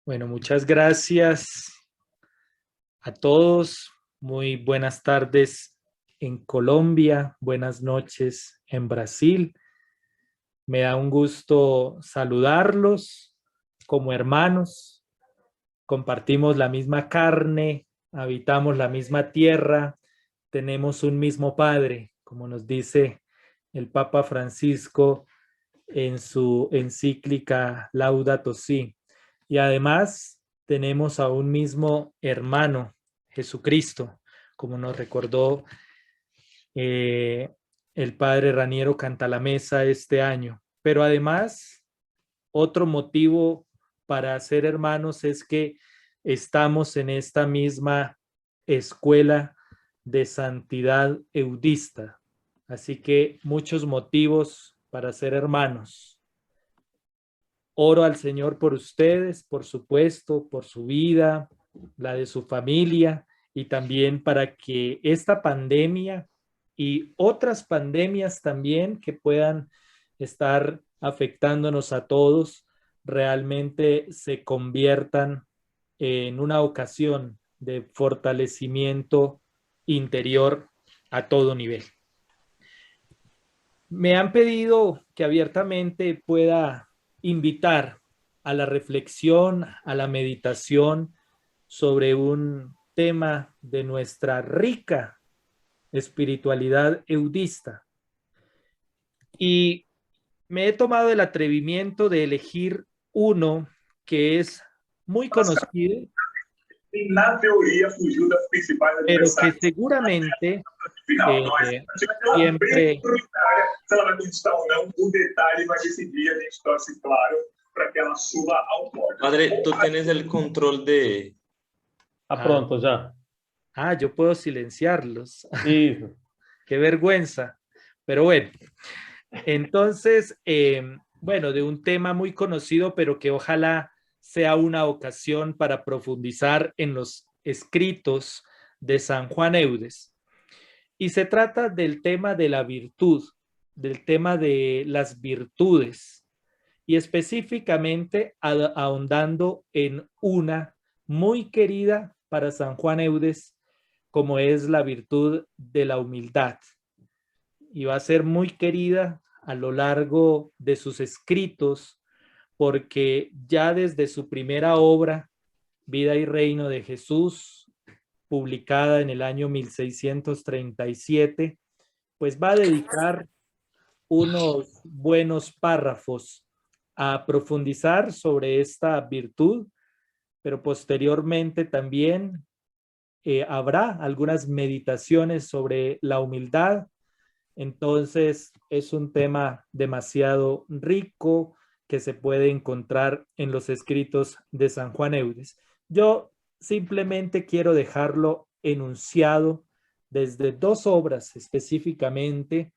Bueno, muchas gracias a todos. Muy buenas tardes en Colombia, buenas noches en Brasil. Me da un gusto saludarlos como hermanos. Compartimos la misma carne, habitamos la misma tierra, tenemos un mismo Padre, como nos dice el Papa Francisco en su encíclica Laudato Si. Y además tenemos a un mismo hermano, Jesucristo, como nos recordó eh, el padre Raniero Cantalamessa este año. Pero además, otro motivo para ser hermanos es que estamos en esta misma escuela de santidad eudista. Así que muchos motivos para ser hermanos. Oro al Señor por ustedes, por supuesto, por su vida, la de su familia y también para que esta pandemia y otras pandemias también que puedan estar afectándonos a todos realmente se conviertan en una ocasión de fortalecimiento interior a todo nivel. Me han pedido que abiertamente pueda invitar a la reflexión, a la meditación sobre un tema de nuestra rica espiritualidad eudista. Y me he tomado el atrevimiento de elegir uno que es muy conocido, Na teoria, fugiu das principais pero que adversárias. seguramente Final, não, essa eh, partida é uma bem siempre prioritária. Se ela vai conquistar ou não, o detalhe vai decidir. A gente torce, claro, para que ela suba ao pódio. Padre, tú tienes el control de... Pronto ya. yo puedo silenciarlos. Isso. Qué vergüenza. Pero bueno, entonces, bueno, de un tema muy conocido, pero que ojalá sea una ocasión para profundizar en los escritos de San Juan Eudes. Y se trata del tema de la virtud, del tema de las virtudes, y específicamente ahondando en una muy querida para San Juan Eudes, como es la virtud de la humildad. Y va a ser muy querida a lo largo de sus escritos, porque ya desde su primera obra, Vida y Reino de Jesús, publicada en el año 1637, pues va a dedicar unos buenos párrafos a profundizar sobre esta virtud, pero posteriormente también habrá algunas meditaciones sobre la humildad. Entonces es un tema demasiado rico que se puede encontrar en los escritos de San Juan Eudes. Yo simplemente quiero dejarlo enunciado desde dos obras específicamente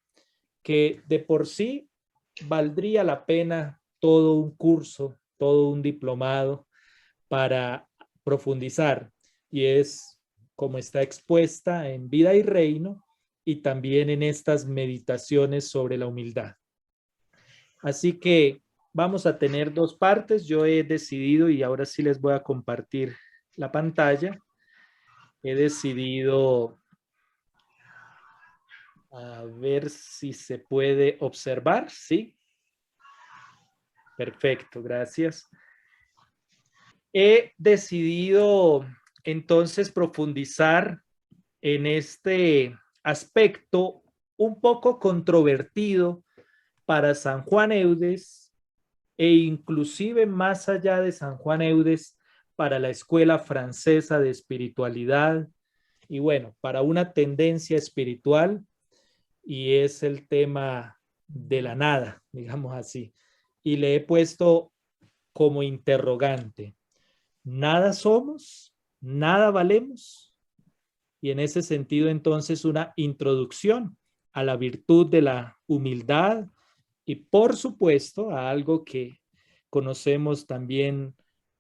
que de por sí valdría la pena todo un curso, todo un diplomado para profundizar, y es como está expuesta en Vida y Reino y también en estas meditaciones sobre la humildad. Así que vamos a tener dos partes. Yo he decidido, y ahora sí les voy a compartir la pantalla, he decidido, a ver si se puede observar, ¿sí? Perfecto, gracias. He decidido entonces profundizar en este aspecto un poco controvertido para San Juan Eudes e inclusive más allá de San Juan Eudes para la escuela francesa de espiritualidad y bueno, para una tendencia espiritual, y es el tema de la nada, digamos así. Y le he puesto como interrogante: nada somos, nada valemos. Y en ese sentido, entonces, una introducción a la virtud de la humildad y, por supuesto, a algo que conocemos también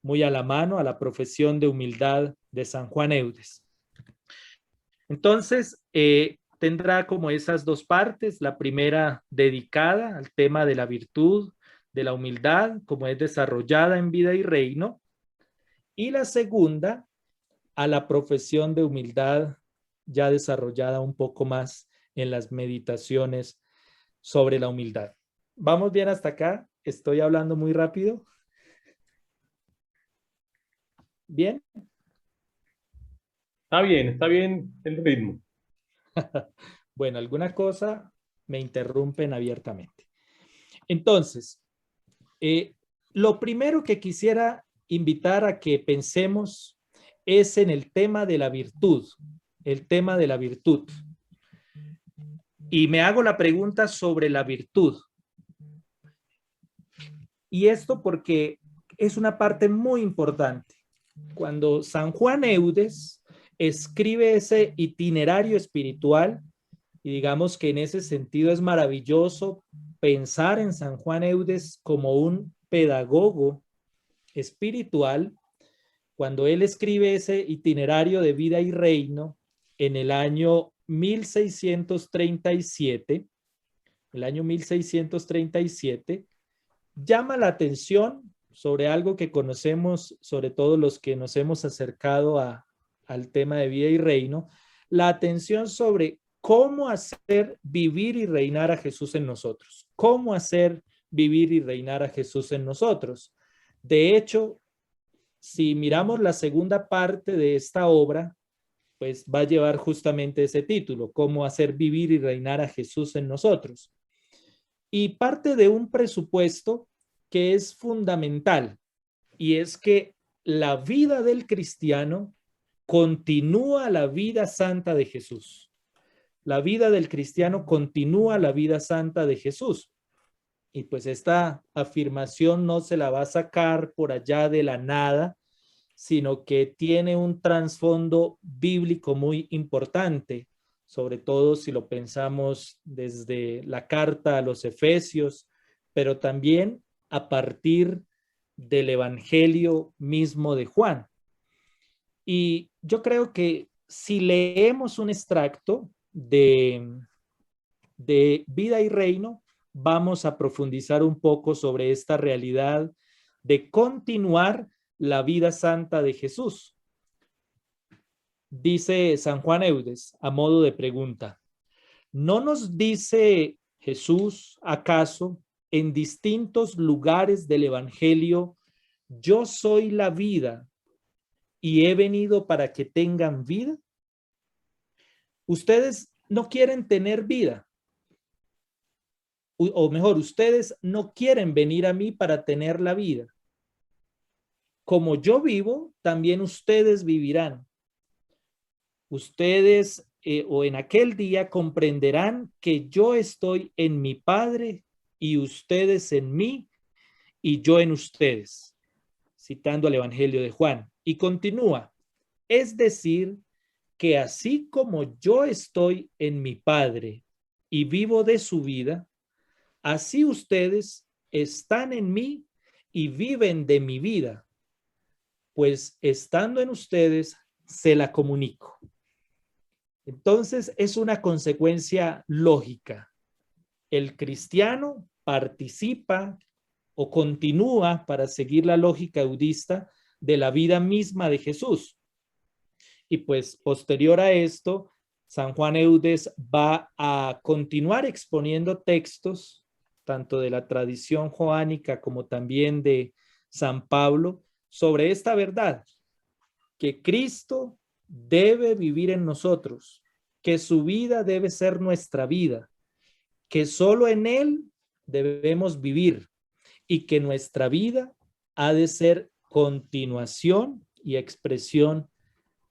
muy a la mano, a la profesión de humildad de San Juan Eudes. Entonces, tendrá como esas dos partes, la primera dedicada al tema de la virtud, de la humildad, como es desarrollada en Vida y Reino, Y la segunda, a la profesión de humildad ya desarrollada un poco más en las meditaciones sobre la humildad. ¿Vamos bien hasta acá? ¿Estoy hablando muy rápido? ¿Bien? Está bien el ritmo. Bueno, alguna cosa me interrumpen abiertamente. Entonces, lo primero que quisiera invitar a que pensemos es en el tema de la virtud, el tema de la virtud. Y me hago la pregunta sobre la virtud. Y esto porque es una parte muy importante. Cuando San Juan Eudes escribe ese itinerario espiritual, y digamos que en ese sentido es maravilloso pensar en San Juan Eudes como un pedagogo espiritual, cuando él escribe ese itinerario de vida y reino en el año 1637, llama la atención sobre algo que conocemos, sobre todo los que nos hemos acercado al tema de vida y reino, la atención sobre cómo hacer vivir y reinar a Jesús en nosotros. Cómo hacer vivir y reinar a Jesús en nosotros. De hecho, si miramos la segunda parte de esta obra, pues va a llevar justamente ese título, cómo hacer vivir y reinar a Jesús en nosotros. Y parte de un presupuesto que es fundamental, y es que la vida del cristiano continúa la vida santa de Jesús. La vida del cristiano continúa la vida santa de Jesús. Y pues esta afirmación no se la va a sacar por allá de la nada, sino que tiene un trasfondo bíblico muy importante, sobre todo si lo pensamos desde la carta a los Efesios, pero también a partir del Evangelio mismo de Juan. Y yo creo que si leemos un extracto de Vida y Reino, vamos a profundizar un poco sobre esta realidad de continuar la vida santa de Jesús. Dice San Juan Eudes a modo de pregunta: ¿no nos dice Jesús acaso en distintos lugares del Evangelio, yo soy la vida y he venido para que tengan vida? Ustedes no quieren tener vida, o mejor, ustedes no quieren venir a mí para tener la vida. Como yo vivo, también ustedes vivirán. Ustedes o en aquel día comprenderán que yo estoy en mi Padre y ustedes en mí y yo en ustedes. Citando el Evangelio de Juan. Y continúa, es decir, que así como yo estoy en mi Padre y vivo de su vida, así ustedes están en mí y viven de mi vida, pues estando en ustedes se la comunico. Entonces es una consecuencia lógica. El cristiano participa o continúa, para seguir la lógica eudista, de la vida misma de Jesús. Y pues posterior a esto, San Juan Eudes va a continuar exponiendo textos, tanto de la tradición joánica como también de San Pablo, sobre esta verdad, que Cristo debe vivir en nosotros, que su vida debe ser nuestra vida, que solo en Él debemos vivir y que nuestra vida ha de ser continuación y expresión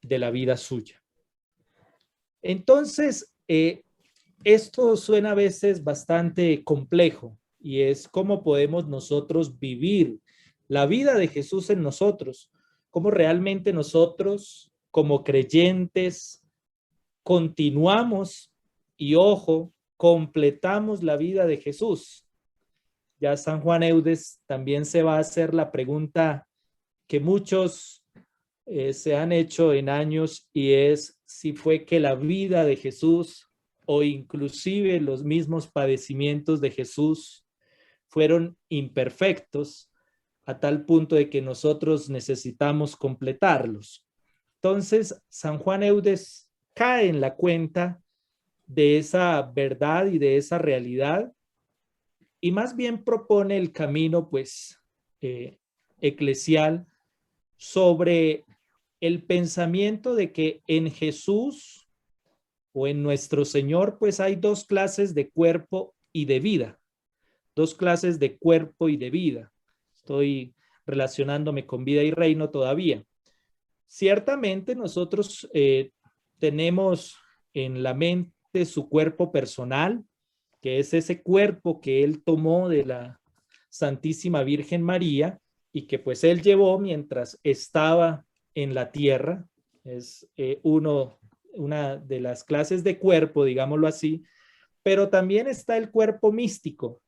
de la vida suya. Entonces, esto suena a veces bastante complejo y es cómo podemos nosotros vivir la vida de Jesús en nosotros, cómo realmente nosotros como creyentes continuamos y, ojo, completamos la vida de Jesús. Ya San Juan Eudes también se va a hacer la pregunta que muchos se han hecho en años, y es si fue que la vida de Jesús o inclusive los mismos padecimientos de Jesús fueron imperfectos, a tal punto de que nosotros necesitamos completarlos. Entonces, San Juan Eudes cae en la cuenta de esa verdad y de esa realidad, y más bien propone el camino, pues, eclesial sobre el pensamiento de que en Jesús o en nuestro Señor, pues hay dos clases de cuerpo y de vida, dos clases de cuerpo y de vida. Estoy relacionándome con vida y reino todavía. Ciertamente nosotros tenemos en la mente su cuerpo personal, que es ese cuerpo que él tomó de la Santísima Virgen María y que pues él llevó mientras estaba en la tierra. Es una de las clases de cuerpo, digámoslo así, pero también está el cuerpo místico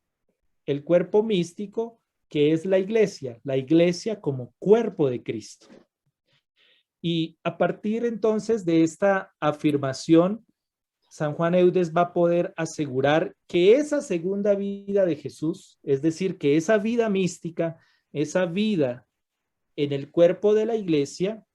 que es la iglesia como cuerpo de Cristo. Y a partir entonces de esta afirmación, San Juan Eudes va a poder asegurar que esa segunda vida de Jesús, es decir, que esa vida mística, esa vida en el cuerpo de la iglesia,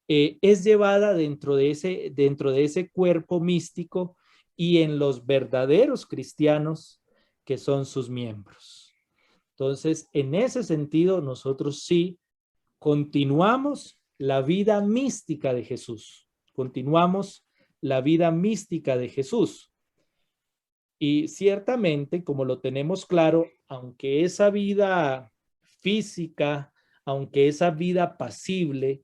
es llevada dentro de ese cuerpo místico y en los verdaderos cristianos que son sus miembros. Entonces, en ese sentido, nosotros sí continuamos la vida mística de Jesús. Continuamos la vida mística de Jesús. Y ciertamente, como lo tenemos claro, aunque esa vida física, aunque esa vida pasible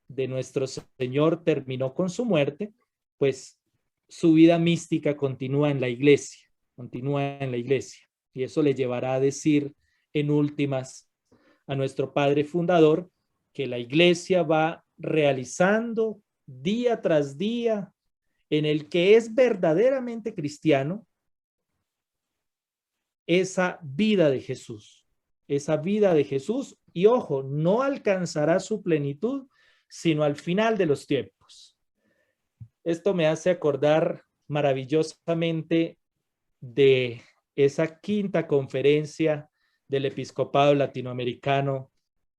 de nuestro Señor terminó con su muerte, pues su vida mística continúa en la iglesia, Y eso le llevará a decir en últimas a nuestro Padre Fundador que la iglesia va realizando día tras día en el que es verdaderamente cristiano esa vida de Jesús, y ojo, no alcanzará su plenitud sino al final de los tiempos. Esto me hace acordar maravillosamente de esa quinta conferencia del episcopado latinoamericano,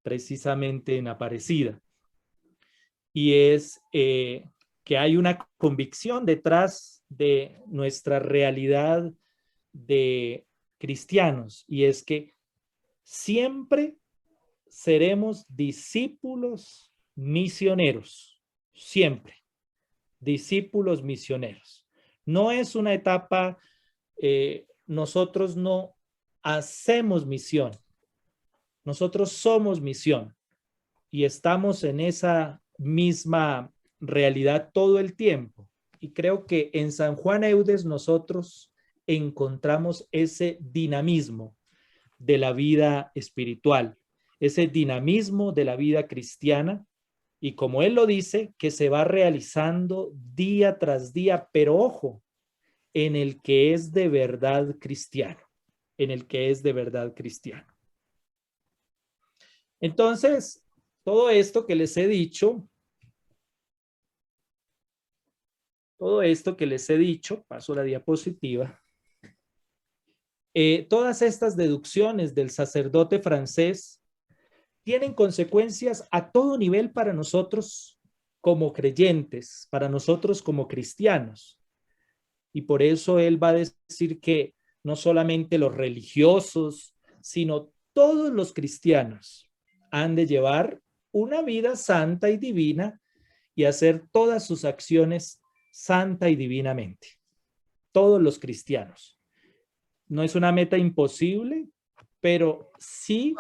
precisamente en Aparecida. Y es que hay una convicción detrás de nuestra realidad de cristianos, y es que siempre seremos discípulos misioneros, siempre discípulos misioneros. No es una etapa, nosotros no hacemos misión, nosotros somos misión y estamos en esa misma realidad todo el tiempo. Y creo que en San Juan Eudes nosotros encontramos ese dinamismo de la vida espiritual, ese dinamismo de la vida cristiana, y como él lo dice, que se va realizando día tras día, pero ojo, en el que es de verdad cristiano, Entonces, todo esto que les he dicho, paso la diapositiva, todas estas deducciones del sacerdote francés tienen consecuencias a todo nivel para nosotros como creyentes, para nosotros como cristianos. Y por eso él va a decir que no solamente los religiosos, sino todos los cristianos han de llevar una vida santa y divina y hacer todas sus acciones santa y divinamente. Todos los cristianos. No es una meta imposible, pero sí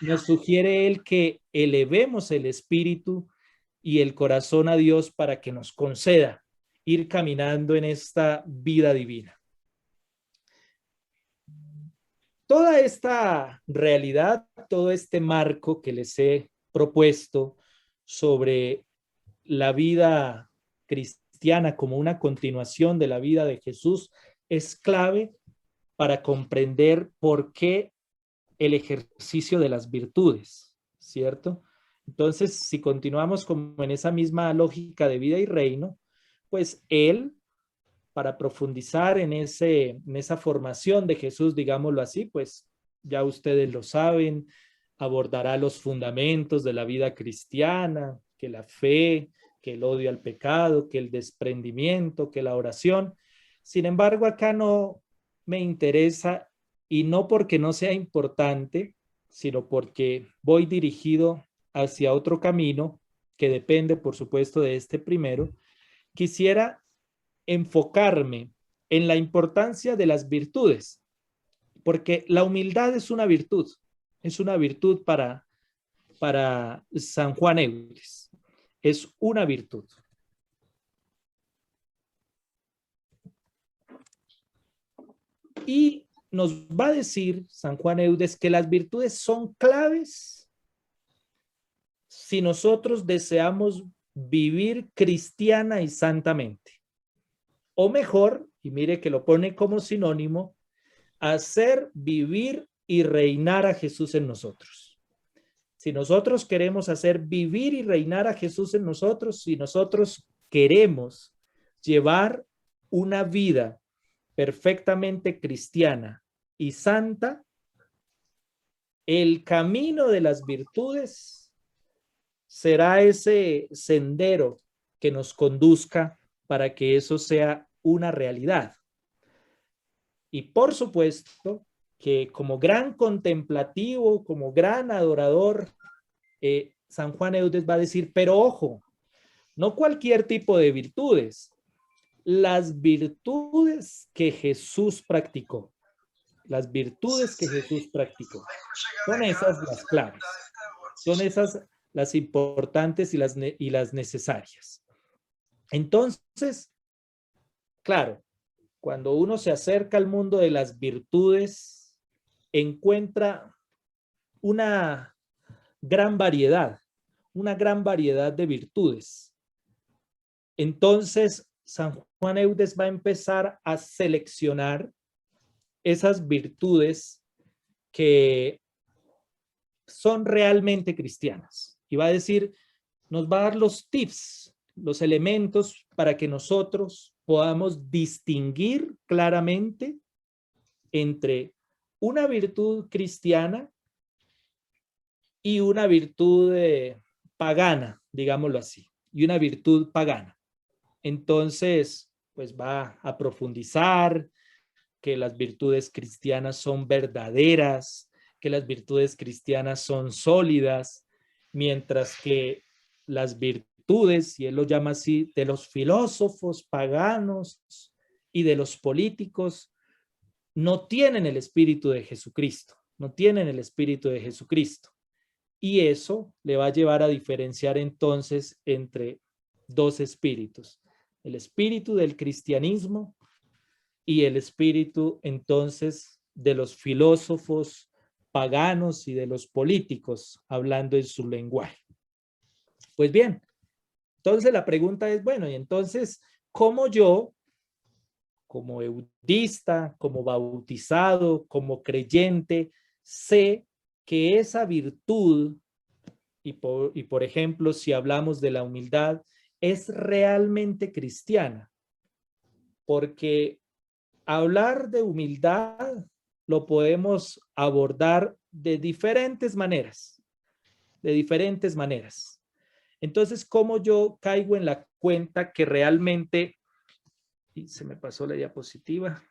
nos sugiere él que elevemos el espíritu y el corazón a Dios para que nos conceda ir caminando en esta vida divina. Toda esta realidad, todo este marco que les he propuesto sobre la vida cristiana como una continuación de la vida de Jesús es clave para comprender por qué el ejercicio de las virtudes, ¿cierto? Entonces, si continuamos como en esa misma lógica de vida y reino, pues él, para profundizar en esa formación de Jesús, digámoslo así, pues ya ustedes lo saben, abordará los fundamentos de la vida cristiana, que la fe, que el odio al pecado, que el desprendimiento, que la oración. Sin embargo, acá no me interesa, y no porque no sea importante, sino porque voy dirigido hacia otro camino que depende, por supuesto, de este primero. Quisiera enfocarme en la importancia de las virtudes, porque la humildad es una virtud para San Juan Eudes, es una virtud. Y nos va a decir San Juan Eudes que las virtudes son claves si nosotros deseamos vivir cristiana y santamente. O mejor, y mire que lo pone como sinónimo, hacer vivir y reinar a Jesús en nosotros. Si nosotros queremos hacer vivir y reinar a Jesús en nosotros, si nosotros queremos llevar una vida perfectamente cristiana y santa, el camino de las virtudes será ese sendero que nos conduzca para que eso sea una realidad. Y por supuesto que como gran contemplativo, como gran adorador, San Juan Eudes va a decir, pero ojo, no cualquier tipo de virtudes, las virtudes que Jesús practicó. Las virtudes que Jesús practicó. Son esas las claves. Son esas las importantes y las necesarias. Entonces, claro, cuando uno se acerca al mundo de las virtudes, encuentra una gran variedad de virtudes. Entonces, San Juan Eudes va a empezar a seleccionar esas virtudes que son realmente cristianas. Y va a decir, nos va a dar los tips, los elementos para que nosotros podamos distinguir claramente entre una virtud cristiana y una virtud pagana, digámoslo así, y una virtud pagana. Entonces, pues va a profundizar que las virtudes cristianas son verdaderas, que las virtudes cristianas son sólidas, mientras que las virtudes, y él lo llama así, de los filósofos paganos y de los políticos, no tienen el espíritu de Jesucristo, no tienen el espíritu de Jesucristo. Y eso le va a llevar a diferenciar entonces entre dos espíritus, el espíritu del cristianismo y el espíritu entonces de los filósofos paganos y de los políticos hablando en su lenguaje. Pues bien, entonces la pregunta es, bueno, y entonces, ¿cómo yo, como eudista, como bautizado, como creyente, sé que esa virtud, y por ejemplo, si hablamos de la humildad, es realmente cristiana? Porque hablar de humildad lo podemos abordar de diferentes maneras, Entonces, ¿cómo yo caigo en la cuenta que realmente, y se me pasó la diapositiva,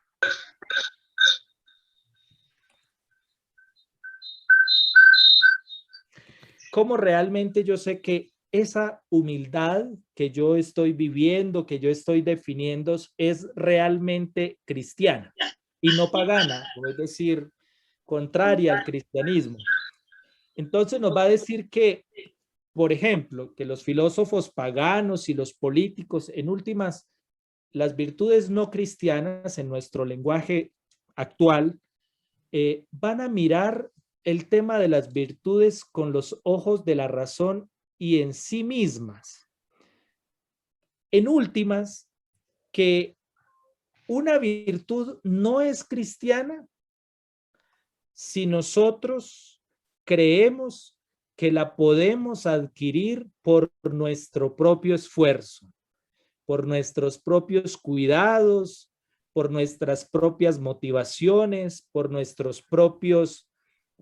cómo realmente yo sé que esa humildad que yo estoy viviendo, que yo estoy definiendo, es realmente cristiana y no pagana, o es decir, contraria al cristianismo? Entonces nos va a decir que, por ejemplo, que los filósofos paganos y los políticos, en últimas, las virtudes no cristianas en nuestro lenguaje actual, van a mirar el tema de las virtudes con los ojos de la razón y en sí mismas. En últimas, que una virtud no es cristiana si nosotros creemos que la podemos adquirir por nuestro propio esfuerzo, por nuestros propios cuidados, por nuestras propias motivaciones, por nuestros propios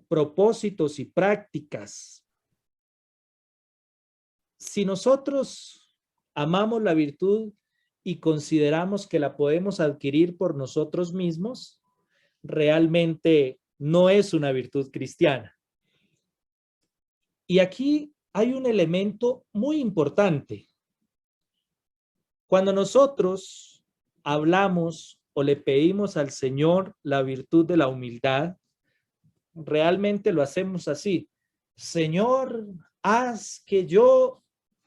propósitos y prácticas. Si nosotros amamos la virtud y consideramos que la podemos adquirir por nosotros mismos, realmente no es una virtud cristiana. Y aquí hay un elemento muy importante. Cuando nosotros hablamos o le pedimos al Señor la virtud de la humildad, realmente lo hacemos así. Señor, haz que yo,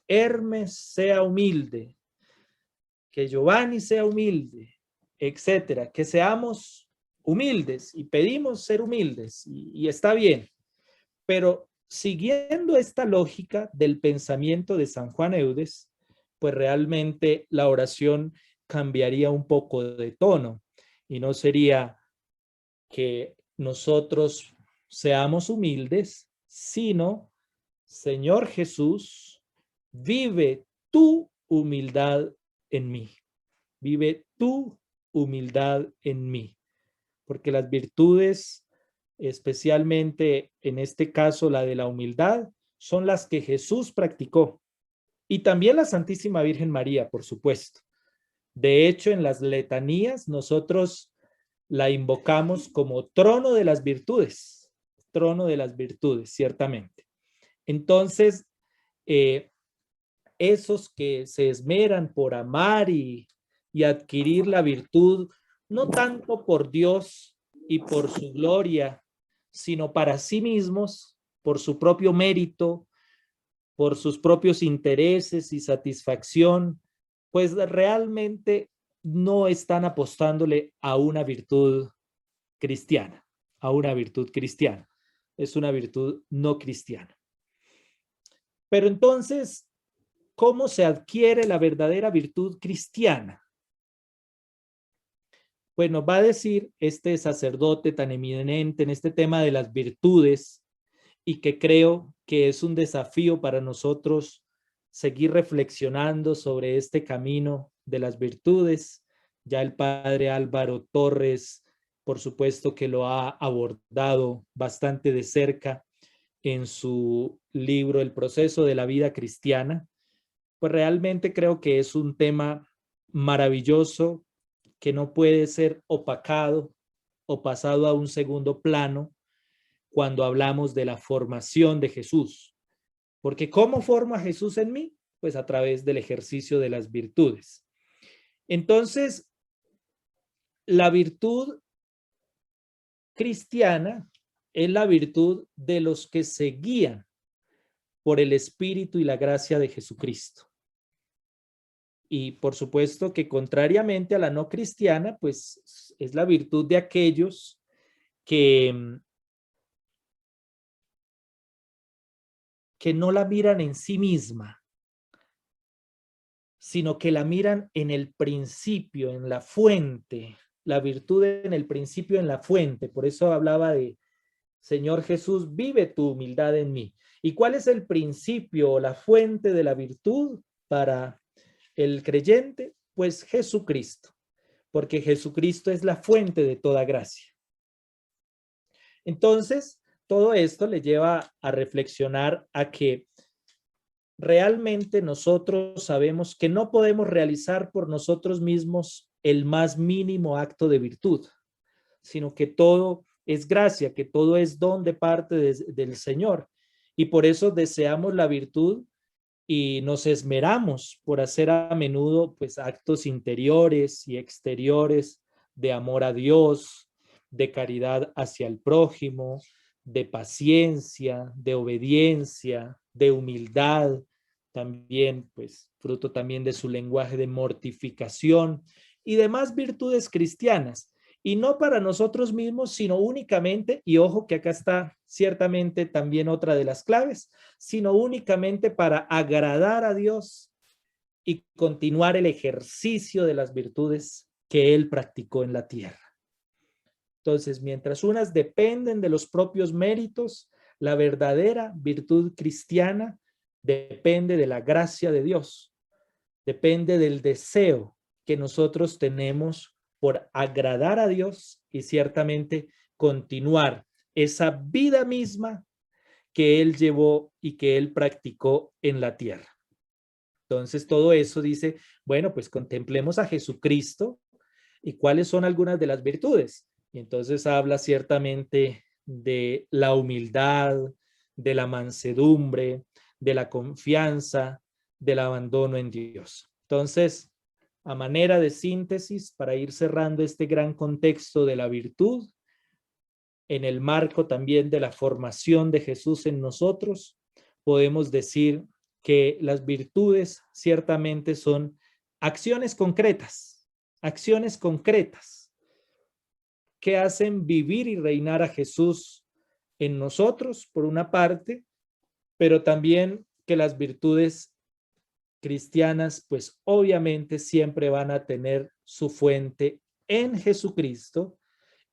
Hermes, sea humilde, que Giovanni sea humilde, etcétera, que seamos humildes y pedimos ser humildes y está bien. Pero siguiendo esta lógica del pensamiento de San Juan Eudes, pues realmente la oración cambiaría un poco de tono y no sería que nosotros seamos humildes, sino, Señor Jesús, vive tu humildad en mí. Vive tu humildad en mí. Porque las virtudes, especialmente en este caso la de la humildad, son las que Jesús practicó. Y también la Santísima Virgen María, por supuesto. De hecho, en las letanías nosotros la invocamos como trono de las virtudes, ciertamente. Entonces, esos que se esmeran por amar y adquirir la virtud, no tanto por Dios y por su gloria, sino para sí mismos, por su propio mérito, por sus propios intereses y satisfacción, pues realmente no están apostándole a una virtud cristiana, Es una virtud no cristiana. Pero entonces, ¿cómo se adquiere la verdadera virtud cristiana? Pues nos va a decir este sacerdote tan eminente en este tema de las virtudes y que creo que es un desafío para nosotros seguir reflexionando sobre este camino de las virtudes. Ya el padre Álvaro Torres, por supuesto que lo ha abordado bastante de cerca en su libro El proceso de la vida cristiana. Pues realmente creo que es un tema maravilloso que no puede ser opacado o pasado a un segundo plano cuando hablamos de la formación de Jesús. Porque ¿cómo forma Jesús en mí? Pues a través del ejercicio de las virtudes. Entonces, la virtud cristiana es la virtud de los que se guían por el Espíritu y la gracia de Jesucristo. Y por supuesto que contrariamente a la no cristiana, pues es la virtud de aquellos que no la miran en sí misma, sino que la miran en el principio, en la fuente, la virtud en el principio, en la fuente. Por eso hablaba de, Señor Jesús, vive tu humildad en mí. ¿Y cuál es el principio o la fuente de la virtud para el creyente? Pues Jesucristo, porque Jesucristo es la fuente de toda gracia. Entonces, todo esto le lleva a reflexionar a que realmente nosotros sabemos que no podemos realizar por nosotros mismos el más mínimo acto de virtud, sino que todo es gracia, que todo es don de parte del Señor. Y por eso deseamos la virtud y nos esmeramos por hacer a menudo pues actos interiores y exteriores de amor a Dios, de caridad hacia el prójimo, de paciencia, de obediencia, de humildad, también pues fruto también de su lenguaje de mortificación y demás virtudes cristianas. Y no para nosotros mismos, sino únicamente, y ojo que acá está ciertamente también otra de las claves, sino únicamente para agradar a Dios y continuar el ejercicio de las virtudes que Él practicó en la tierra. Entonces, mientras unas dependen de los propios méritos, la verdadera virtud cristiana depende de la gracia de Dios, depende del deseo que nosotros tenemos por agradar a Dios y ciertamente continuar esa vida misma que él llevó y que él practicó en la tierra. Entonces todo eso dice, bueno, pues contemplemos a Jesucristo y cuáles son algunas de las virtudes. Y entonces habla ciertamente de la humildad, de la mansedumbre, de la confianza, del abandono en Dios. Entonces, a manera de síntesis, para ir cerrando este gran contexto de la virtud, en el marco también de la formación de Jesús en nosotros, podemos decir que las virtudes ciertamente son acciones concretas que hacen vivir y reinar a Jesús en nosotros, por una parte, pero también que las virtudes cristianas, pues obviamente siempre van a tener su fuente en Jesucristo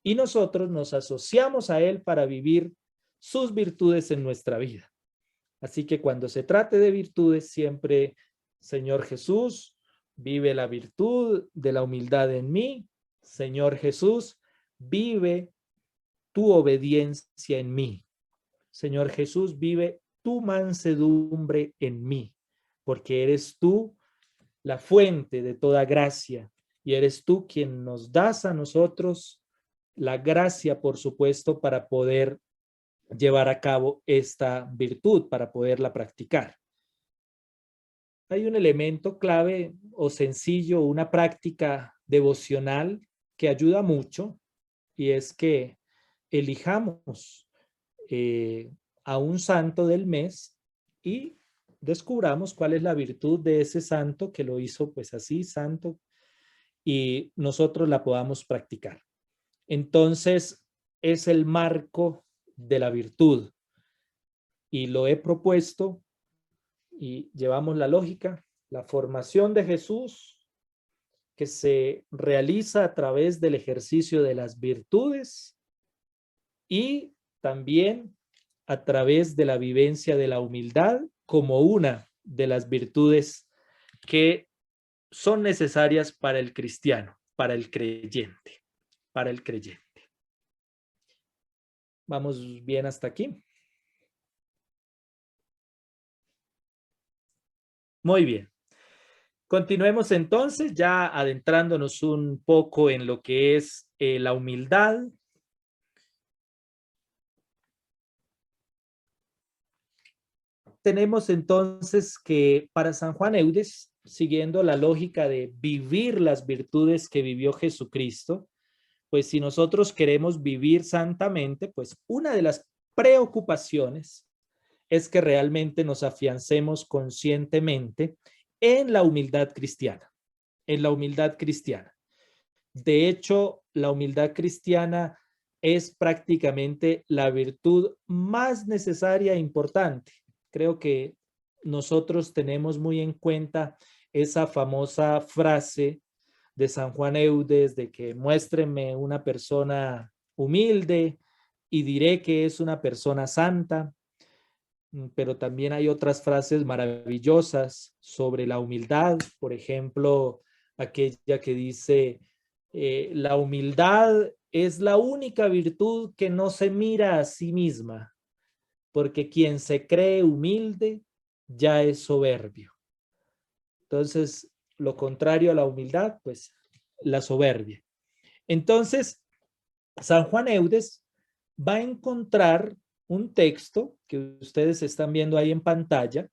y nosotros nos asociamos a Él para vivir sus virtudes en nuestra vida. Así que cuando se trate de virtudes, siempre, Señor Jesús, vive la virtud de la humildad en mí. Señor Jesús, vive tu obediencia en mí. Señor Jesús, vive tu mansedumbre en mí, porque eres tú la fuente de toda gracia y eres tú quien nos das a nosotros la gracia, por supuesto, para poder llevar a cabo esta virtud, para poderla practicar. Hay un elemento clave o sencillo, una práctica devocional que ayuda mucho, y es que elijamos a un santo del mes y descubramos cuál es la virtud de ese santo que lo hizo pues así, santo, y nosotros la podamos practicar. Entonces, es el marco de la virtud. Y lo he propuesto y llevamos la lógica, la formación de Jesús que se realiza a través del ejercicio de las virtudes y también a través de la vivencia de la humildad como una de las virtudes que son necesarias para el cristiano, para el creyente. ¿Vamos bien hasta aquí? Muy bien. Continuemos entonces, ya adentrándonos un poco en lo que es la humildad. Tenemos entonces que para San Juan Eudes, siguiendo la lógica de vivir las virtudes que vivió Jesucristo, pues si nosotros queremos vivir santamente, pues una de las preocupaciones es que realmente nos afiancemos conscientemente en la humildad cristiana, De hecho, la humildad cristiana es prácticamente la virtud más necesaria e importante. Creo que nosotros tenemos muy en cuenta esa famosa frase de San Juan Eudes de que muéstrenme una persona humilde y diré que es una persona santa. Pero también hay otras frases maravillosas sobre la humildad, por ejemplo, aquella que dice, la humildad es la única virtud que no se mira a sí misma, porque quien se cree humilde ya es soberbio. Entonces, lo contrario a la humildad, pues la soberbia. Entonces, San Juan Eudes va a encontrar un texto que ustedes están viendo ahí en pantalla,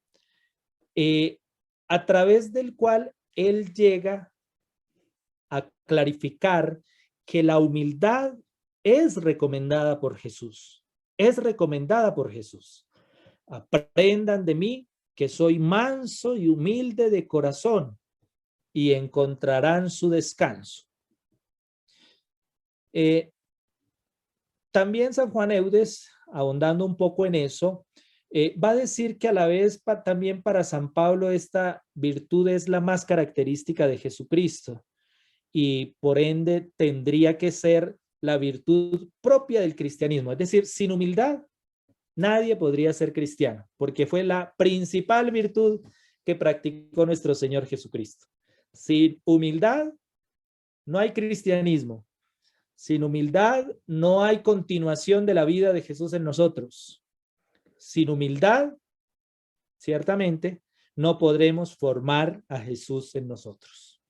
a través del cual él llega a clarificar que la humildad es recomendada por Jesús. Aprendan de mí que soy manso y humilde de corazón y encontrarán su descanso. También San Juan Eudes, ahondando un poco en eso, va a decir que a la vez también para San Pablo esta virtud es la más característica de Jesucristo y por ende tendría que ser la virtud propia del cristianismo. Es decir, sin humildad nadie podría ser cristiano, porque fue la principal virtud que practicó nuestro Señor Jesucristo. Sin humildad no hay cristianismo. Sin humildad no hay continuación de la vida de Jesús en nosotros. Sin humildad, ciertamente, no podremos formar a Jesús en nosotros.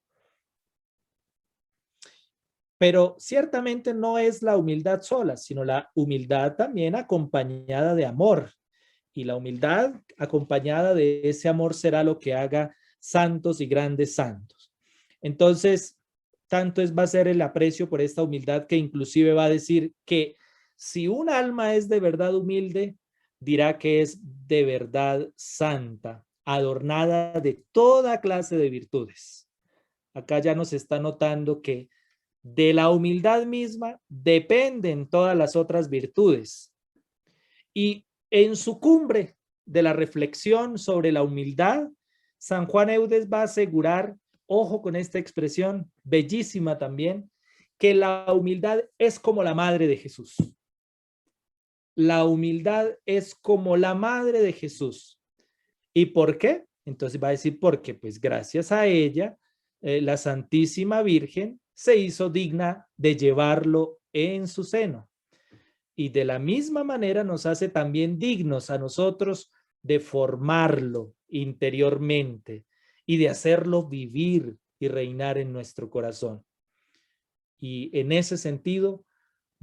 Pero ciertamente no es la humildad sola, sino la humildad también acompañada de amor. Y la humildad acompañada de ese amor será lo que haga santos y grandes santos. Entonces, tanto va a ser el aprecio por esta humildad que inclusive va a decir que si un alma es de verdad humilde, dirá que es de verdad santa, adornada de toda clase de virtudes. Acá ya nos está notando que de la humildad misma dependen todas las otras virtudes. Y en su cumbre de la reflexión sobre la humildad, San Juan Eudes va a asegurar, ojo con esta expresión, bellísima también, que la humildad es como la madre de Jesús. La humildad es como la madre de Jesús. ¿Y por qué? Entonces va a decir, porque pues gracias a ella, la Santísima Virgen se hizo digna de llevarlo en su seno. Y de la misma manera nos hace también dignos a nosotros de formarlo interiormente y de hacerlo vivir y reinar en nuestro corazón. Y en ese sentido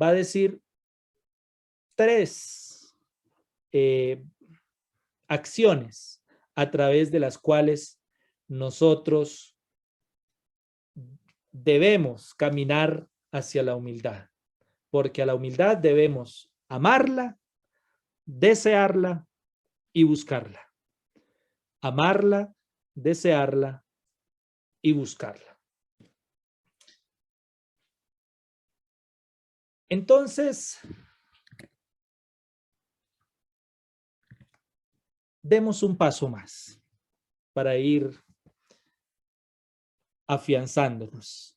va a decir tres acciones a través de las cuales nosotros debemos caminar hacia la humildad, porque a la humildad debemos amarla, desearla y buscarla. Amarla, desearla y buscarla. Entonces, demos un paso más para ir afianzándonos.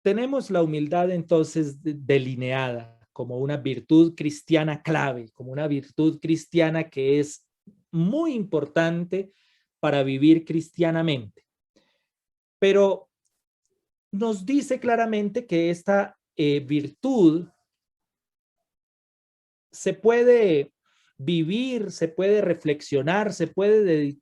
Tenemos la humildad entonces delineada como una virtud cristiana clave, como una virtud cristiana que es muy importante para vivir cristianamente. Pero nos dice claramente que esta virtud se puede vivir, se puede reflexionar, se puede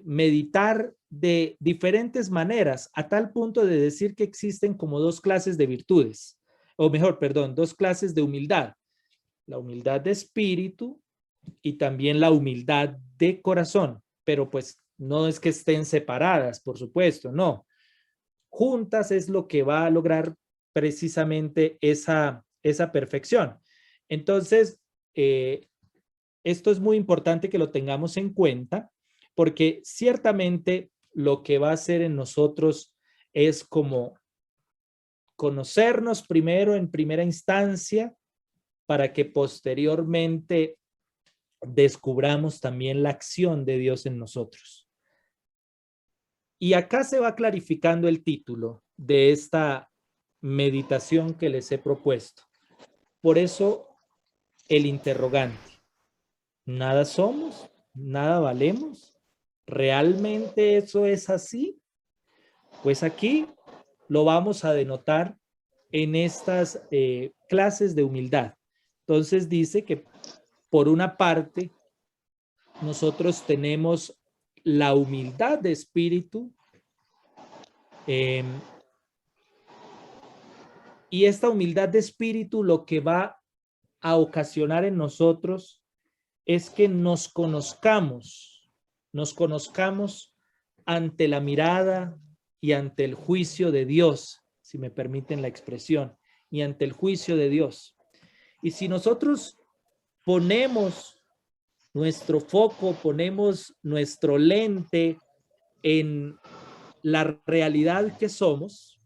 meditar de diferentes maneras, a tal punto de decir que existen como dos clases de virtudes, o mejor, perdón, dos clases de humildad. La humildad de espíritu y también la humildad de corazón, pero pues no es que estén separadas, por supuesto, no. Juntas es lo que va a lograr precisamente esa perfección. Entonces, esto es muy importante que lo tengamos en cuenta, porque ciertamente lo que va a hacer en nosotros es como conocernos primero en primera instancia para que posteriormente descubramos también la acción de Dios en nosotros. Y acá se va clarificando el título de esta meditación que les he propuesto. Por eso el interrogante. Nada somos, nada valemos. ¿Realmente eso es así? Pues aquí lo vamos a denotar en estas clases de humildad. Entonces dice que por una parte nosotros tenemos la humildad de espíritu y esta humildad de espíritu lo que va a ocasionar en nosotros es que nos conozcamos ante la mirada y ante el juicio de Dios, si me permiten la expresión, y ante el juicio de Dios. Y si nosotros ponemos nuestro foco, ponemos nuestro lente en la realidad que somos,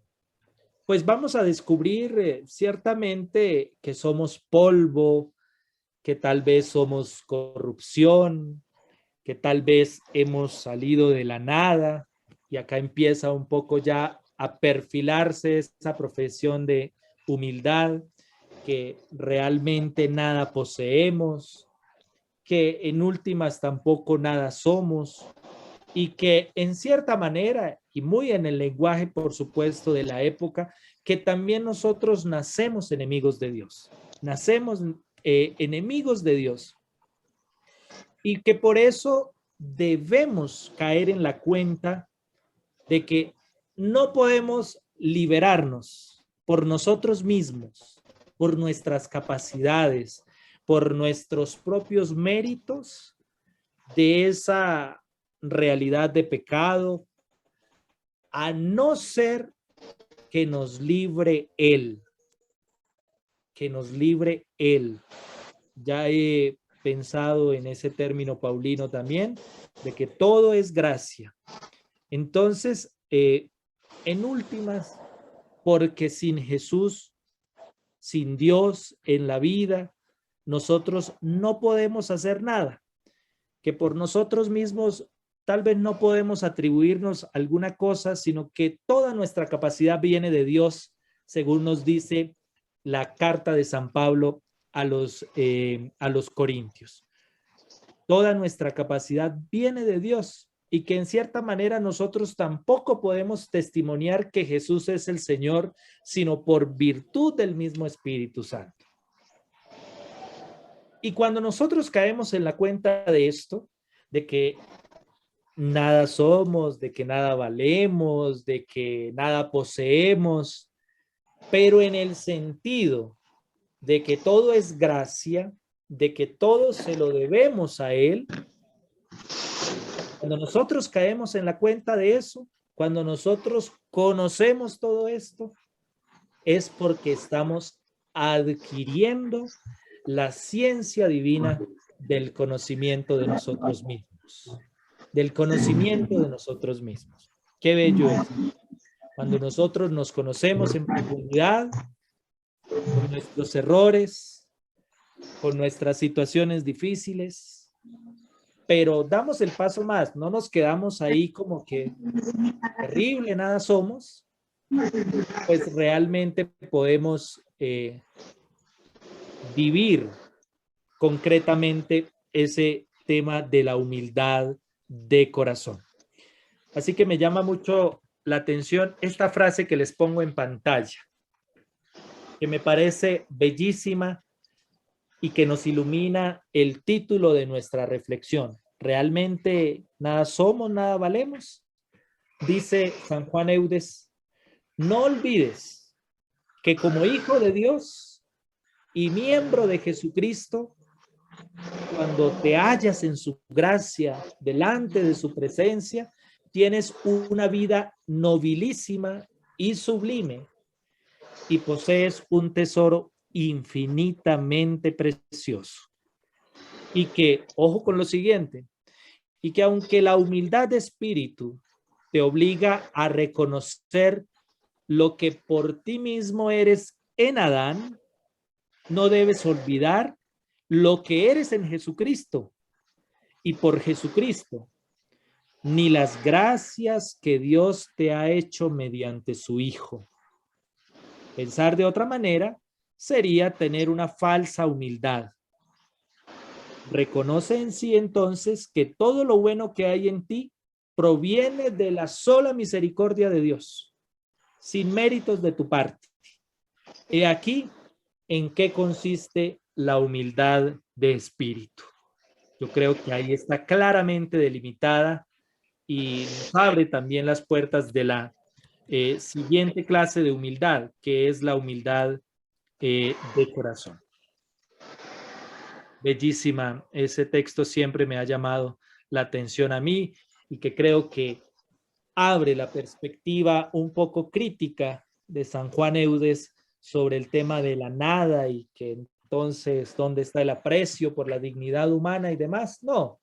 pues vamos a descubrir ciertamente que somos polvo, que tal vez somos corrupción, que tal vez hemos salido de la nada, y acá empieza un poco ya a perfilarse esa profesión de humildad, que realmente nada poseemos, que en últimas tampoco nada somos, y que en cierta manera, y muy en el lenguaje, por supuesto, de la época, que también nosotros nacemos enemigos de Dios. Nacemos enemigos de Dios. Y que por eso debemos caer en la cuenta de que no podemos liberarnos por nosotros mismos, por nuestras capacidades, por nuestros propios méritos de esa realidad de pecado, a no ser que nos libre Él, que nos libre Él. Ya he pensado en ese término paulino también, de que todo es gracia. Entonces, en últimas, porque sin Jesús, sin Dios en la vida, nosotros no podemos hacer nada, que por nosotros mismos tal vez no podemos atribuirnos alguna cosa, sino que toda nuestra capacidad viene de Dios, según nos dice la carta de San Pablo a los Corintios. Toda nuestra capacidad viene de Dios y que en cierta manera nosotros tampoco podemos testimoniar que Jesús es el Señor, sino por virtud del mismo Espíritu Santo. Y cuando nosotros caemos en la cuenta de esto, de que nada somos, de que nada valemos, de que nada poseemos, pero en el sentido de que todo es gracia, de que todo se lo debemos a Él, cuando nosotros caemos en la cuenta de eso, cuando nosotros conocemos todo esto, es porque estamos adquiriendo la ciencia divina del conocimiento de nosotros mismos, del conocimiento de nosotros mismos. Qué bello es. Cuando nosotros nos conocemos en profundidad, con nuestros errores, con nuestras situaciones difíciles, pero damos el paso más, no nos quedamos ahí como que terrible, nada somos, pues realmente podemos vivir concretamente ese tema de la humildad de corazón. Así que me llama mucho la atención esta frase que les pongo en pantalla, que me parece bellísima y que nos ilumina el título de nuestra reflexión. ¿Realmente nada somos, nada valemos? Dice San Juan Eudes, no olvides que como hijo de Dios y miembro de Jesucristo, cuando te hallas en su gracia, delante de su presencia, tienes una vida nobilísima y sublime y posees un tesoro infinitamente precioso. Y que, ojo con lo siguiente, y que aunque la humildad de espíritu te obliga a reconocer lo que por ti mismo eres en Adán, no debes olvidar lo que eres en Jesucristo y por Jesucristo, ni las gracias que Dios te ha hecho mediante su Hijo. Pensar de otra manera sería tener una falsa humildad. Reconoce en sí entonces que todo lo bueno que hay en ti proviene de la sola misericordia de Dios, sin méritos de tu parte. He aquí en qué consiste la humildad de espíritu. Yo creo que ahí está claramente delimitada y nos abre también las puertas de la siguiente clase de humildad, que es la humildad de corazón. Bellísima, ese texto siempre me ha llamado la atención a mí y que creo que abre la perspectiva un poco crítica de San Juan Eudes sobre el tema de la nada y que entonces, ¿dónde está el aprecio por la dignidad humana y demás? No,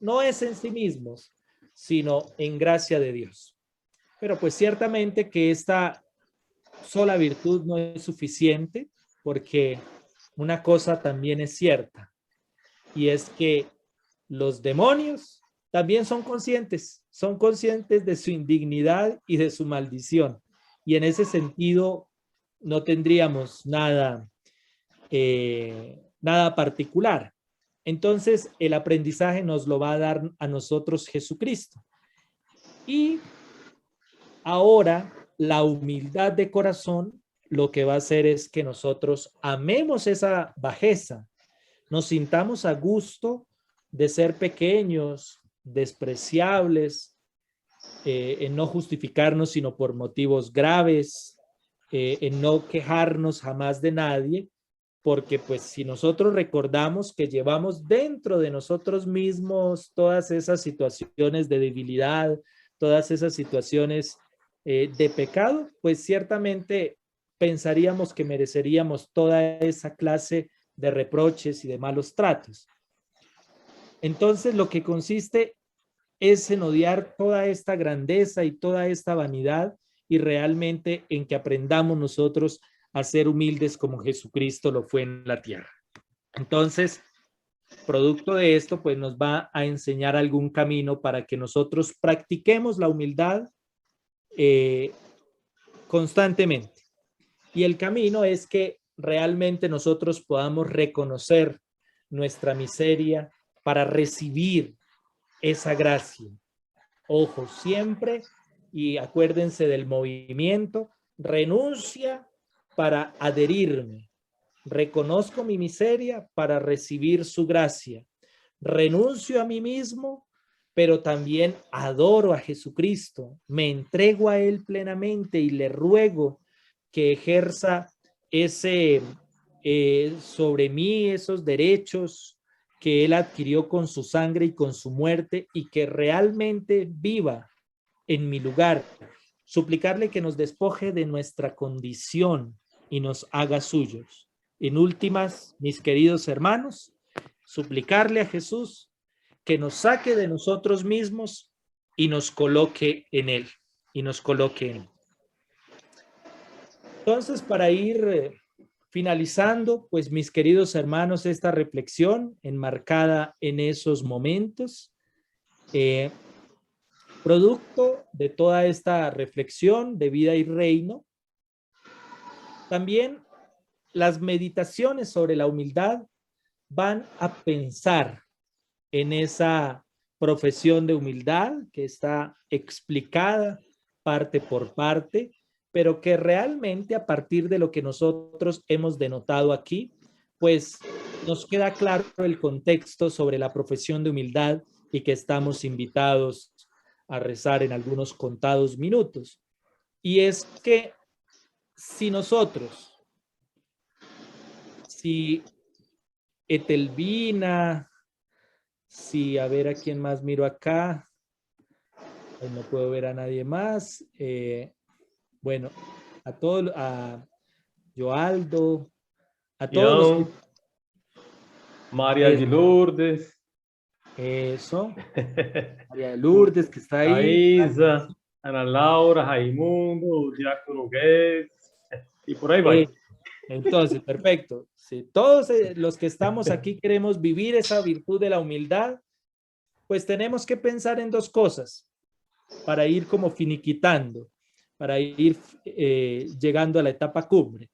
no es en sí mismos, sino en gracia de Dios. Pero pues ciertamente que esta sola virtud no es suficiente, porque una cosa también es cierta, y es que los demonios también son conscientes de su indignidad y de su maldición. Y en ese sentido no tendríamos nada particular. Entonces el aprendizaje nos lo va a dar a nosotros Jesucristo. Y Ahora, la humildad de corazón lo que va a hacer es que nosotros amemos esa bajeza, nos sintamos a gusto de ser pequeños, despreciables, en no justificarnos sino por motivos graves, en no quejarnos jamás de nadie, porque pues si nosotros recordamos que llevamos dentro de nosotros mismos todas esas situaciones de debilidad, todas esas situaciones de pecado, pues ciertamente pensaríamos que mereceríamos toda esa clase de reproches y de malos tratos. Entonces lo que consiste es en odiar toda esta grandeza y toda esta vanidad y realmente en que aprendamos nosotros a ser humildes como Jesucristo lo fue en la tierra. Entonces, producto de esto, pues nos va a enseñar algún camino para que nosotros practiquemos la humildad constantemente. Y el camino es que realmente nosotros podamos reconocer nuestra miseria para recibir esa gracia. Ojo, siempre, y acuérdense del movimiento, renuncia para adherirme. Reconozco mi miseria para recibir su gracia. Renuncio a mí mismo, pero también adoro a Jesucristo. Me entrego a Él plenamente y le ruego que ejerza ese sobre mí, esos derechos que Él adquirió con su sangre y con su muerte, y que realmente viva en mi lugar. Suplicarle que nos despoje de nuestra condición y nos haga suyos. En últimas, mis queridos hermanos, suplicarle a Jesús que nos saque de nosotros mismos y nos coloque en Él. Y nos coloque en Él. Entonces, para ir finalizando, pues mis queridos hermanos, esta reflexión enmarcada en esos momentos, producto de toda esta reflexión de vida y reino, también las meditaciones sobre la humildad van a pensar en esa profesión de humildad que está explicada parte por parte, pero que realmente a partir de lo que nosotros hemos denotado aquí, pues nos queda claro el contexto sobre la profesión de humildad y que estamos invitados a rezar en algunos contados minutos. Y es que si nosotros, si Etelvina, si a ver a quién más miro acá, pues no puedo ver a nadie más. Bueno, a todos, a Joaldo, a todos los que... María de Lourdes. Eso. María de Lourdes, que está ahí. A Isa, Ana Laura, Raimundo, Diácono Guedes, y por ahí va. Entonces, perfecto. Si todos los que estamos aquí queremos vivir esa virtud de la humildad, pues tenemos que pensar en dos cosas para ir como finiquitando, para ir llegando a la etapa cumbre.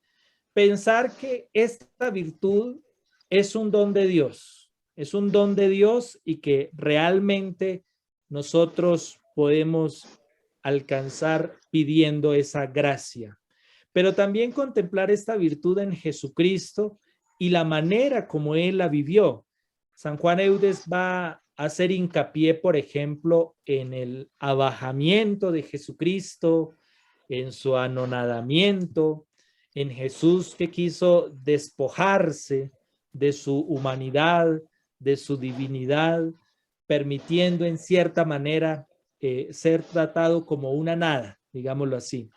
Pensar que esta virtud es un don de Dios, es un don de Dios y que realmente nosotros podemos alcanzar pidiendo esa gracia. Pero también contemplar esta virtud en Jesucristo y la manera como Él la vivió. San Juan Eudes va a hacer hincapié, por ejemplo, en el abajamiento de Jesucristo, en su anonadamiento, en Jesús que quiso despojarse de su humanidad, de su divinidad, permitiendo en cierta manera ser tratado como una nada, digámoslo así.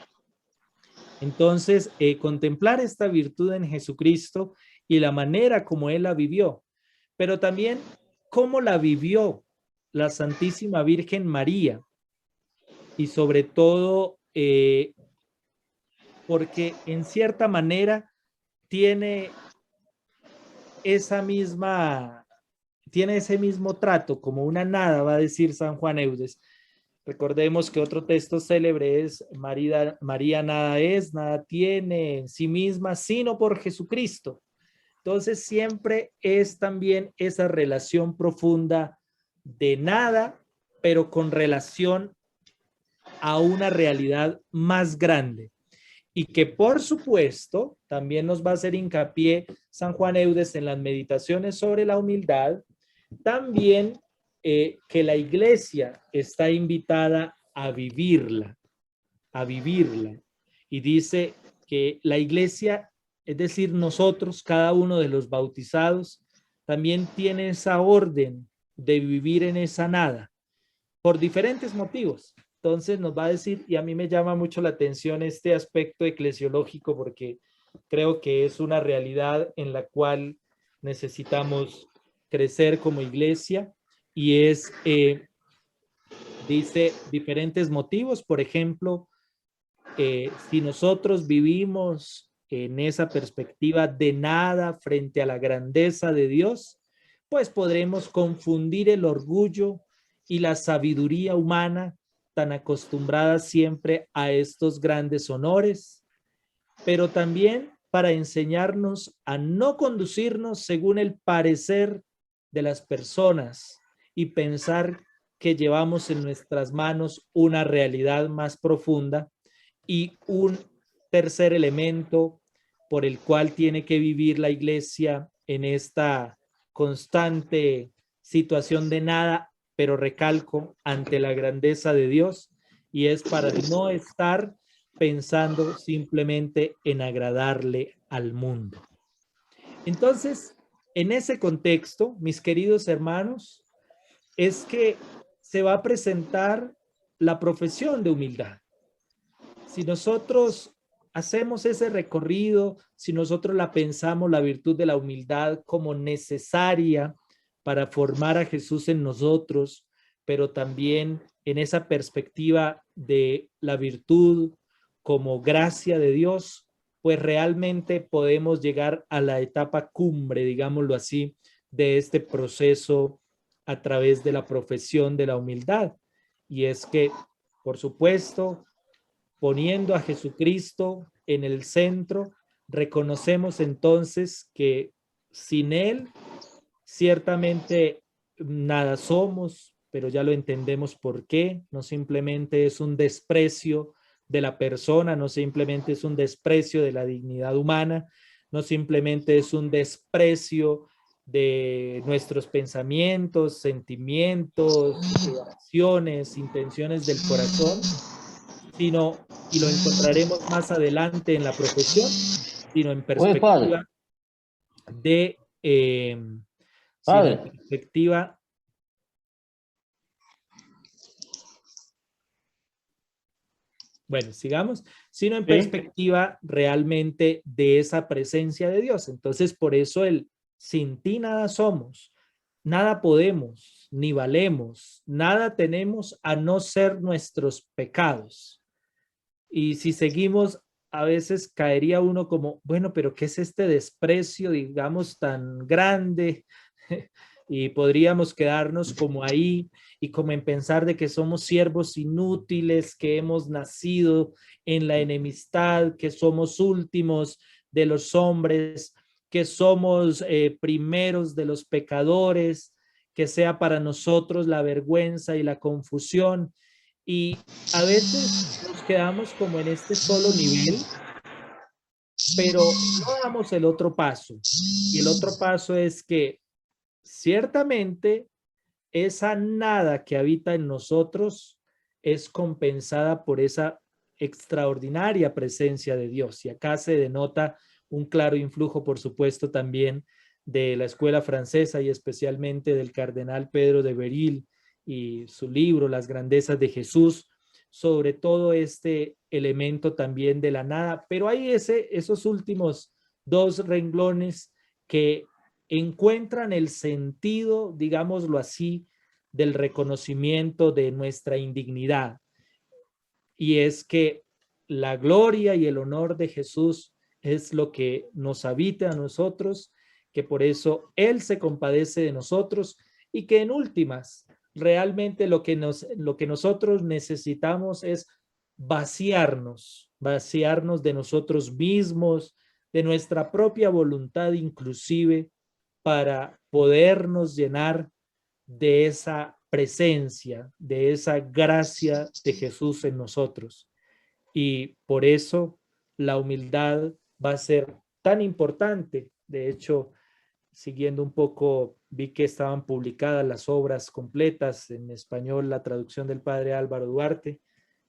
Entonces, contemplar esta virtud en Jesucristo y la manera como Él la vivió, pero también cómo la vivió la Santísima Virgen María, y sobre todo porque en cierta manera tiene ese mismo trato, como una nada, va a decir San Juan Eudes. Recordemos que otro texto célebre es María nada es, nada tiene en sí misma, sino por Jesucristo. Entonces siempre es también esa relación profunda de nada, pero con relación a una realidad más grande. Y que por supuesto también nos va a hacer hincapié San Juan Eudes en las meditaciones sobre la humildad, también que la iglesia está invitada a vivirla, y dice que la iglesia, es decir, nosotros, cada uno de los bautizados, también tiene esa orden de vivir en esa nada, por diferentes motivos. Entonces nos va a decir, y a mí me llama mucho la atención este aspecto eclesiológico, porque creo que es una realidad en la cual necesitamos crecer como iglesia, y es, dice, diferentes motivos. Por ejemplo, si nosotros vivimos en esa perspectiva de nada frente a la grandeza de Dios, pues podremos confundir el orgullo y la sabiduría humana tan acostumbradas siempre a estos grandes honores, pero también para enseñarnos a no conducirnos según el parecer de las personas y pensar que llevamos en nuestras manos una realidad más profunda. Y un tercer elemento por el cual tiene que vivir la iglesia en esta constante situación de nada, pero recalco, ante la grandeza de Dios, y es para no estar pensando simplemente en agradarle al mundo. Entonces, en ese contexto, mis queridos hermanos, es que se va a presentar la profesión de humildad. Si nosotros hacemos ese recorrido, si nosotros la pensamos, la virtud de la humildad como necesaria para formar a Jesús en nosotros, pero también en esa perspectiva de la virtud como gracia de Dios, pues realmente podemos llegar a la etapa cumbre, digámoslo así, de este proceso a través de la profesión de la humildad. Y es que, por supuesto, poniendo a Jesucristo en el centro, reconocemos entonces que sin Él ciertamente nada somos, pero ya lo entendemos por qué. No simplemente es un desprecio de la persona, no simplemente es un desprecio de la dignidad humana, no simplemente es un desprecio de nuestros pensamientos, sentimientos, acciones, intenciones del corazón, sino, y lo encontraremos más adelante en la profesión, sino en Oye, padre, perspectiva de, sino en padre, perspectiva, bueno, sigamos, sino en Sí. perspectiva realmente de esa presencia de Dios. Entonces, por eso el sin ti nada somos, nada podemos, ni valemos, nada tenemos a no ser nuestros pecados. Y si seguimos, a veces caería uno como, bueno, pero ¿qué es este desprecio, digamos, tan grande? Y podríamos quedarnos como ahí y como en pensar de que somos siervos inútiles, que hemos nacido en la enemistad, que somos últimos de los hombres, que somos primeros de los pecadores, que sea para nosotros la vergüenza y la confusión. Y a veces nos quedamos como en este solo nivel, pero no damos el otro paso. Y el otro paso es que ciertamente esa nada que habita en nosotros es compensada por esa extraordinaria presencia de Dios. Y acá se denota un claro influjo, por supuesto, también de la escuela francesa y especialmente del cardenal Pedro de Beril y su libro Las grandezas de Jesús, sobre todo este elemento también de la nada. Pero hay esos últimos dos renglones que encuentran el sentido, digámoslo así, del reconocimiento de nuestra indignidad. Y es que la gloria y el honor de Jesús es lo que nos habita a nosotros, que por eso Él se compadece de nosotros y que en últimas, realmente lo que nosotros necesitamos es vaciarnos de nosotros mismos, de nuestra propia voluntad inclusive, para podernos llenar de esa presencia, de esa gracia de Jesús en nosotros. Y por eso la humildad va a ser tan importante. De hecho, siguiendo un poco, vi que estaban publicadas las obras completas en español, la traducción del padre Álvaro Duarte.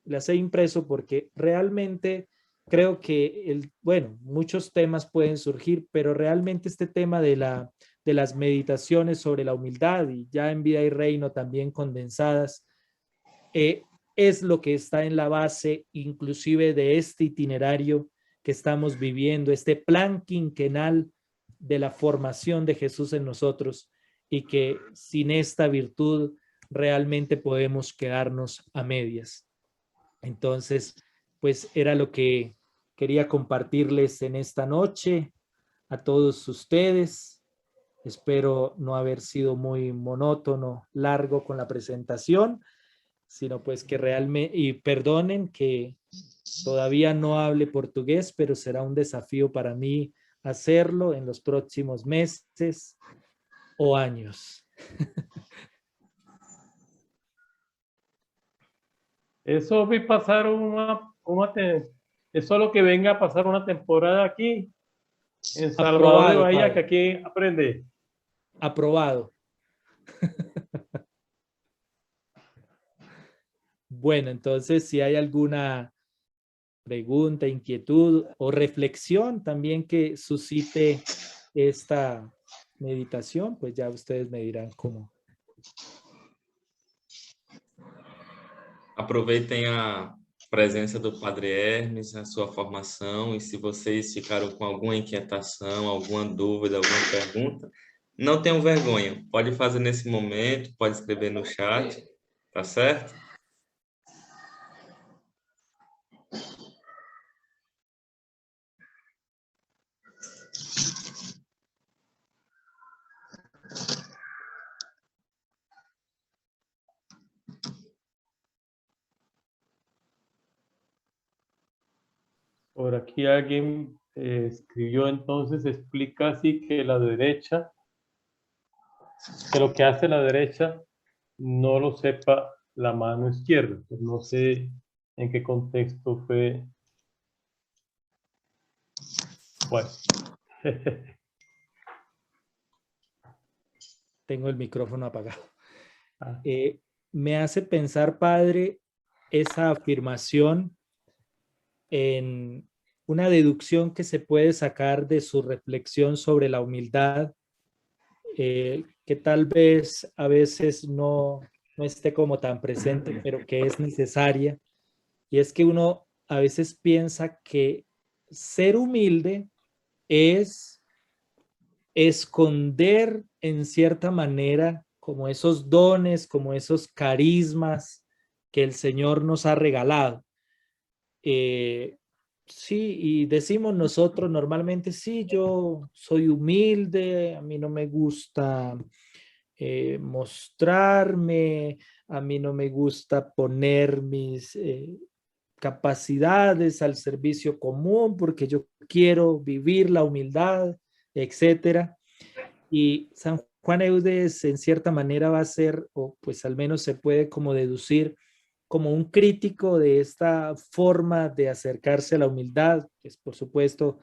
Las he impreso porque realmente creo que, bueno, muchos temas pueden surgir, pero realmente este tema de las meditaciones sobre la humildad y ya en Vida y Reino también condensadas, es lo que está en la base inclusive de este itinerario que estamos viviendo, este plan quinquenal de la formación de Jesús en nosotros, y que sin esta virtud realmente podemos quedarnos a medias. Entonces, pues era lo que quería compartirles en esta noche a todos ustedes. Espero no haber sido muy monótono, largo con la presentación, sino pues que realmente, y perdonen que todavía no hable portugués, pero será un desafío para mí hacerlo en los próximos meses o años. Eso vi pasar es solo que venga a pasar una temporada aquí en Salvador de Aprobado, Bahía, que padre. aquí aprende. Aprobado. Bueno, entonces si hay alguna pregunta, inquietud o reflexión también que suscite esta meditación, pues ya ustedes me dirán cómo. Aproveitem a presença do Padre Hermes, a sua formação, e se vocês ficaram com alguma inquietação, alguma dúvida, alguma pergunta, não tenham vergonha. Pode fazer nesse momento, pode escrever no chat, tá certo? Por aquí alguien escribió, entonces explica así que la derecha, que lo que hace la derecha no lo sepa la mano izquierda. Pues no sé en qué contexto fue. Bueno. Tengo el micrófono apagado. Me hace pensar, padre, esa afirmación en una deducción que se puede sacar de su reflexión sobre la humildad, que tal vez a veces no esté como tan presente, pero que es necesaria. Y es que uno a veces piensa que ser humilde es esconder en cierta manera como esos dones, como esos carismas que el Señor nos ha regalado. Sí, y decimos nosotros normalmente, sí, yo soy humilde, a mí no me gusta mostrarme, a mí no me gusta poner mis capacidades al servicio común porque yo quiero vivir la humildad, etcétera. Y San Juan Eudes en cierta manera va a ser, o pues al menos se puede como deducir, como un crítico de esta forma de acercarse a la humildad, pues por supuesto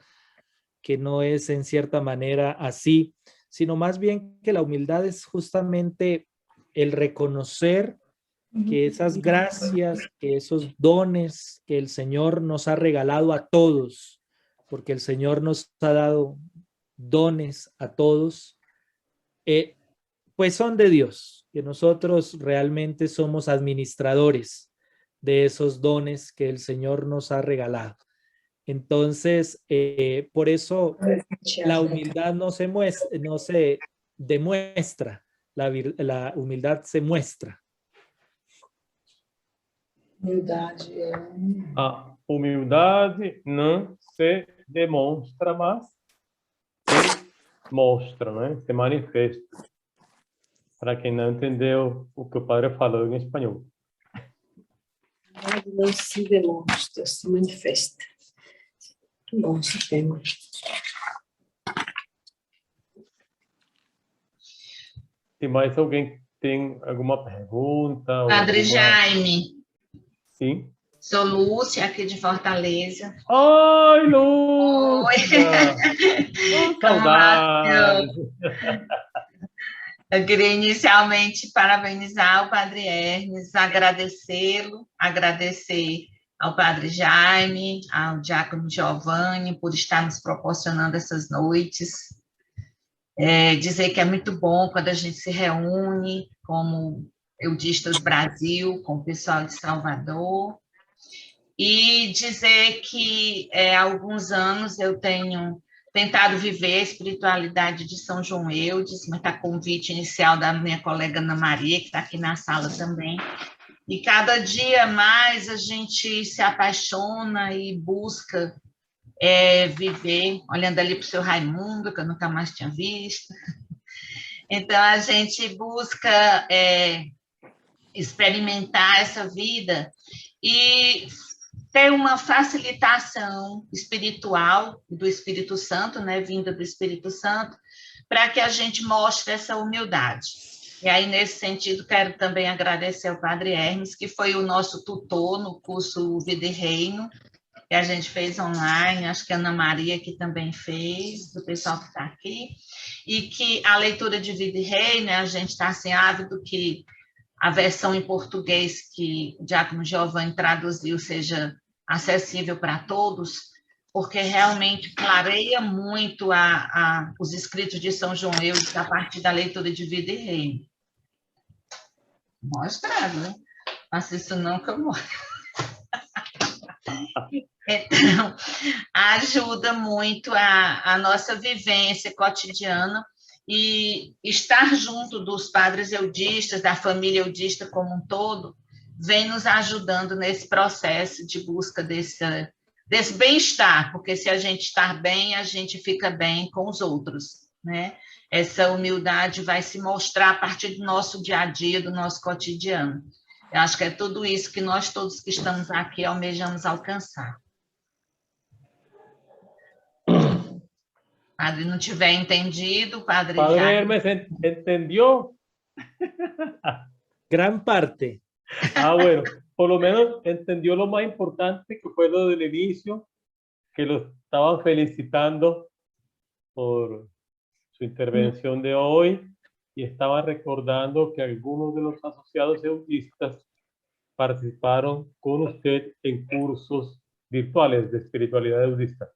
que no es en cierta manera así, sino más bien que la humildad es justamente el reconocer que esas gracias, que esos dones que el Señor nos ha regalado a todos, porque el Señor nos ha dado dones a todos, pues son de Dios, que nosotros realmente somos administradores de esos dones que el Señor nos ha regalado. Entonces, por eso la humildad no se muestra, no se demuestra, la humildad se muestra. A humildade não se demonstra, mas se mostra, né? Se manifesta. Para quem não entendeu o que o padre falou em espanhol. Não se demonstra, se manifesta. Bom esse tema. Tem mais alguém tem alguma pergunta? Padre Jaime. Sim. Sou Lúcia, aqui de Fortaleza. Ai, Lúcia! Oh, saudade! Eu queria inicialmente parabenizar o Padre Hermes, agradecê-lo, agradecer ao Padre Jaime, ao Diácono Giovanni, por estar nos proporcionando essas noites. Dizer que é muito bom quando a gente se reúne como Eudistas Brasil, com o pessoal de Salvador, e dizer que há alguns anos eu tenho tentado viver a espiritualidade de São João Eudes, mas está convite inicial da minha colega Ana Maria, que está aqui na sala também, e cada dia mais a gente se apaixona e busca viver, olhando ali para o seu Raimundo, que eu nunca mais tinha visto. Então, a gente busca experimentar essa vida e ter uma facilitação espiritual do Espírito Santo, né, vinda do Espírito Santo, para que a gente mostre essa humildade. E aí, nesse sentido, quero também agradecer ao Padre Hermes, que foi o nosso tutor no curso Vida e Reino, que a gente fez online, acho que a Ana Maria que também fez, do pessoal que está aqui, e que a leitura de Vida e Reino, a gente está assim, ávido que a versão em português que o Diácono Giovanni traduziu seja acessível para todos, porque realmente clareia muito os escritos de São João Eudes a partir da leitura de Vida e Reino. Mostrado, né? Faça isso não que eu morro. Então, ajuda muito a nossa vivência cotidiana e estar junto dos padres eudistas, da família eudista como um todo, vem nos ajudando nesse processo de busca desse bem-estar, porque se a gente estar bem, a gente fica bem com os outros, né? Essa humildade vai se mostrar a partir do nosso dia a dia, do nosso cotidiano. Eu acho que é tudo isso que nós todos que estamos aqui almejamos alcançar. Padre, não tiver entendido, Padre Hermes, ¿entendió? Gran parte. Bueno, por lo menos entendió lo más importante, que fue lo del inicio, que lo estaban felicitando por su intervención de hoy y estaban recordando que algunos de los asociados eudistas participaron con usted en cursos virtuales de espiritualidad eudista.